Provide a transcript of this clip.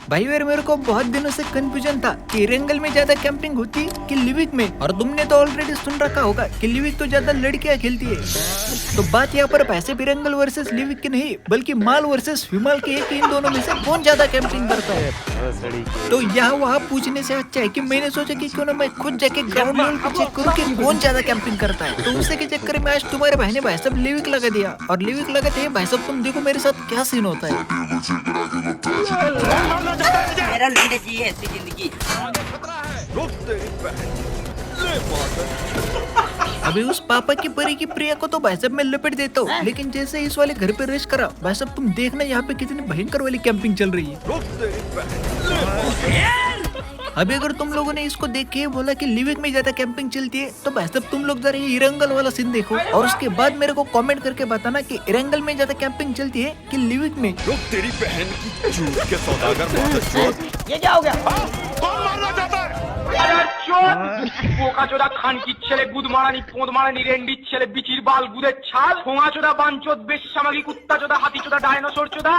भाई यार मेरे को बहुत दिनों से कंफ्यूजन था कि इरंगल में ज्यादा कैंपिंग होती कि लिविक में, और तुमने तो ऑलरेडी सुन रखा होगा कि लिविक तो ज्यादा लड़कियां खेलती है। तो बात यहाँ पर पैसे इरंगल वर्सेस लिविक की नहीं बल्कि माल वर्सेस विमाल की है कि इन दोनों में से कौन ज्यादा कैंपिंग करता है। तो यहाँ वहाँ पूछने से अच्छा है कि मैंने सोचा कि क्यों ना मैं खुद जाके ग्राउंड लेवल पे चेक करूँ कि कौन ज्यादा कैंपिंग करता है। तो उसी के चक्कर में आज तुम्हारे भाई ने भाई साहब लिविक लगा दिया, और लिविक लगाते हैं भाई साहब तुम देखो मेरे साथ क्या सीन होता है। मेरा लड़ने की है ऐसी जिंदगी। अभी उस पापा की परी की प्रिया को तो भाई साहब मैं लपेट देता हूँ, लेकिन जैसे इस वाले घर पे रेस करा भाई साहब तुम देखना यहाँ पे कितनी भयंकर वाली कैंपिंग चल रही है। अभी अगर तुम लोगों ने इसको देख के बोला कि लिविक में ज्यादा कैंपिंग चलती है तो भाई साहब तुम लोग जरा ये इरंगल वाला सीन देखो और उसके बाद मेरे को कमेंट करके बताना कि इरंगल में ज्यादा कैंपिंग चलती है कि लिविक में। रुक तेरी बहन की झूठ के सौदागर बहुत। ये क्या हो गया? कौन मारना चाहता है? পোকাচোদা খানকির ছেলে গুদমারানি পোঁদমারানি রেন্ডির ছেলে বিচির বাল গুদের ছাল ফোঙাচোদা বাঞ্চোদ বেশ সামাগি কুত্তাচোদা হাতিচোদা ডায়নোসর চোদা।